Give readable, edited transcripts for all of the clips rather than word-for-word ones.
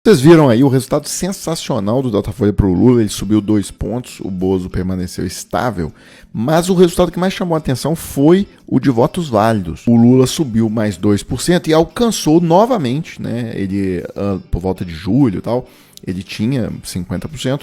Vocês viram aí o resultado sensacional do Datafolha para o Lula, ele subiu 2 pontos, o Bozo permaneceu estável, mas o resultado que mais chamou a atenção foi o de votos válidos. O Lula subiu mais 2% e alcançou novamente, né, ele por volta de julho e tal, ele tinha 50%,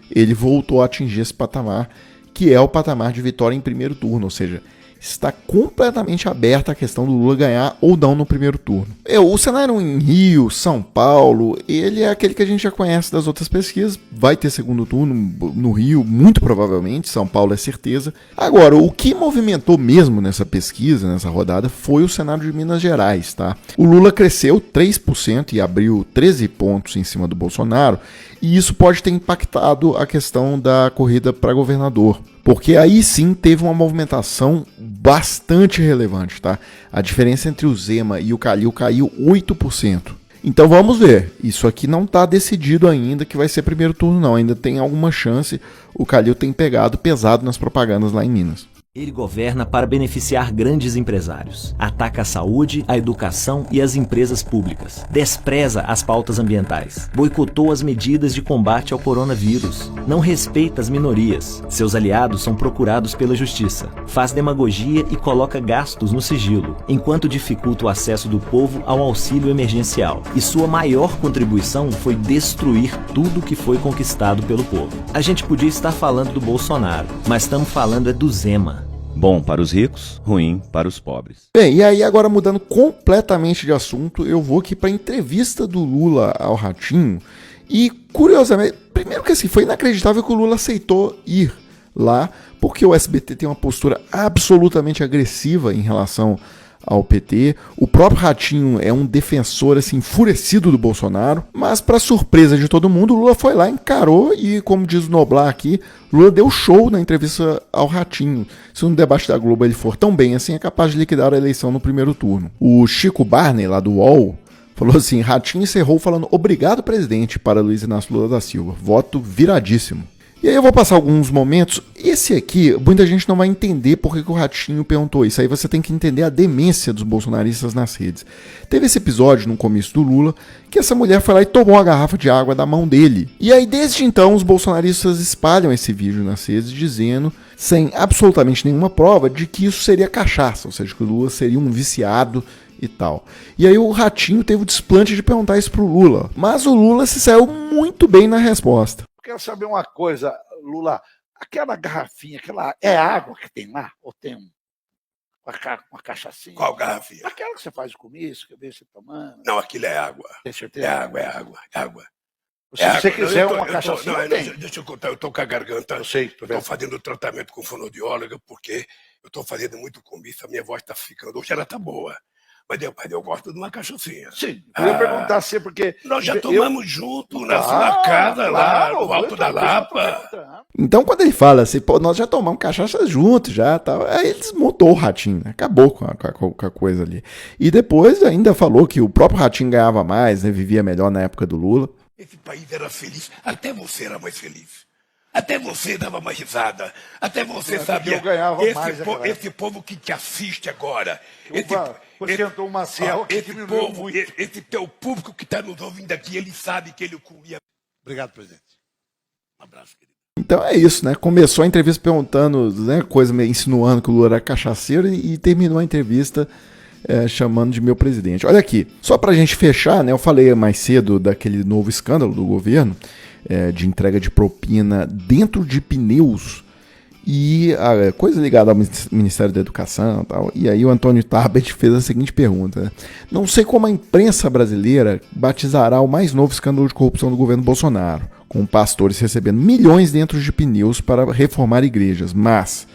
ele voltou a atingir esse patamar, que é o patamar de vitória em primeiro turno, ou seja, está completamente aberta a questão do Lula ganhar ou não no primeiro turno. O cenário em Rio, São Paulo, ele é aquele que a gente já conhece das outras pesquisas. Vai ter segundo turno no Rio, muito provavelmente, São Paulo é certeza. Agora, o que movimentou mesmo nessa pesquisa, nessa rodada, foi o cenário de Minas Gerais, tá? O Lula cresceu 3% e abriu 13 pontos em cima do Bolsonaro, e isso pode ter impactado a questão da corrida para governador. Porque aí sim teve uma movimentação bastante relevante, tá? A diferença entre o Zema e o Calil caiu 8%. Então vamos ver, isso aqui não está decidido ainda que vai ser primeiro turno não, ainda tem alguma chance, o Calil tem pegado pesado nas propagandas lá em Minas. Ele governa para beneficiar grandes empresários. Ataca a saúde, a educação e as empresas públicas. Despreza as pautas ambientais. Boicotou as medidas de combate ao coronavírus. Não respeita as minorias. Seus aliados são procurados pela justiça. Faz demagogia e coloca gastos no sigilo, enquanto dificulta o acesso do povo ao auxílio emergencial. E sua maior contribuição foi destruir tudo que foi conquistado pelo povo. A gente podia estar falando do Bolsonaro, mas estamos falando do Zema. Bom para os ricos, ruim para os pobres. Bem, e aí agora mudando completamente de assunto, eu vou aqui para a entrevista do Lula ao Ratinho. E curiosamente, primeiro que assim, foi inacreditável que o Lula aceitou ir lá, porque o SBT tem uma postura absolutamente agressiva em relação ao PT. O próprio Ratinho é um defensor assim, enfurecido do Bolsonaro, mas para surpresa de todo mundo, o Lula foi lá, encarou e, como diz o Noblar aqui, Lula deu show na entrevista ao Ratinho. Se no debate da Globo ele for tão bem assim, é capaz de liquidar a eleição no primeiro turno. O Chico Barney, lá do UOL, falou assim: Ratinho encerrou falando obrigado, presidente, para Luiz Inácio Lula da Silva. Voto viradíssimo. E aí eu vou passar alguns momentos. Esse aqui, muita gente não vai entender por que o Ratinho perguntou isso. Aí você tem que entender a demência dos bolsonaristas nas redes. Teve esse episódio no começo do Lula, que essa mulher foi lá e tomou a garrafa de água da mão dele. E aí desde então os bolsonaristas espalham esse vídeo nas redes dizendo, sem absolutamente nenhuma prova, de que isso seria cachaça. Ou seja, que o Lula seria um viciado e tal. E aí o Ratinho teve o desplante de perguntar isso pro Lula. Mas o Lula se saiu muito bem na resposta. Quero saber uma coisa, Lula, aquela garrafinha, aquela é água que tem lá? Ou tem uma cachaçinha? Qual garrafinha? Aquela que você faz com isso, que eu vejo você tomando. Não, aquilo é água. Tem certeza? É água. Se você quiser uma cachaçinha, tem. Deixa eu contar, eu tô com a garganta. Eu sei. Eu tô fazendo tratamento com fonoaudióloga porque eu tô fazendo muito comício, a minha voz tá ficando. Hoje ela tá boa. Mas eu gosto de uma cachaçinha. Sim, eu ia perguntar assim, porque... Nós já tomamos junto na sua casa, lá no Alto da Lapa. Então quando ele fala assim, pô, nós já tomamos cachaça juntos, já, tal, aí ele desmontou o Ratinho, né? Acabou com a coisa ali. E depois ainda falou que o próprio Ratinho ganhava mais, né? Vivia melhor na época do Lula. Esse país era feliz, até você era mais feliz. Até você dava mais risada. Até você sabia. Eu ganhava mais. Esse povo que te assiste agora. Você entrou uma cela que diminuiu muito. Esse teu público que está nos ouvindo aqui, ele sabe que ele comia. Obrigado, presidente. Um abraço, querido. Então é isso, né? Começou a entrevista perguntando, né, coisa meio insinuando que o Lula era cachaceiro e terminou a entrevista chamando de meu presidente. Olha aqui, só pra gente fechar, né? Eu falei mais cedo daquele novo escândalo do governo de entrega de propina dentro de pneus e coisa ligada ao Ministério da Educação e tal. E aí o Antônio Tabet fez a seguinte pergunta, né? Não sei como a imprensa brasileira batizará o mais novo escândalo de corrupção do governo Bolsonaro, com pastores recebendo milhões dentro de pneus para reformar igrejas. Mas,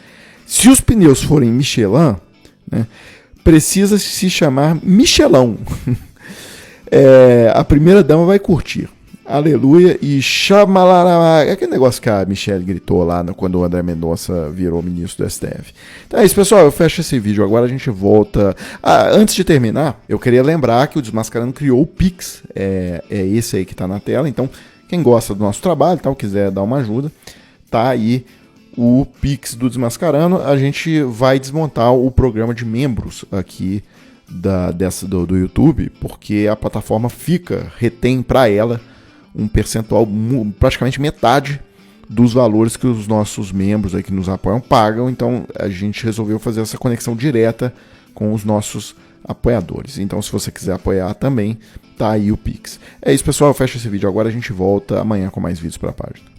se os pneus forem Michelin, né, precisa se chamar Michelão. A primeira dama vai curtir. Aleluia e chamalará. É aquele negócio que a Michelle gritou lá quando o André Mendonça virou ministro do STF. Então é isso, pessoal. Eu fecho esse vídeo. Agora a gente volta. Antes de terminar, eu queria lembrar que o Desmascarando criou o Pix. É esse aí que tá na tela. Então, quem gosta do nosso trabalho, tal, quiser dar uma ajuda, tá aí o Pix do Desmascarando. A gente vai desmontar o programa de membros aqui do YouTube, porque a plataforma retém para ela um percentual, praticamente metade dos valores que os nossos membros aí que nos apoiam pagam. Então a gente resolveu fazer essa conexão direta com os nossos apoiadores. Então se você quiser apoiar também, tá aí o Pix. É isso, pessoal, fecha esse vídeo agora, a gente volta amanhã com mais vídeos para a página.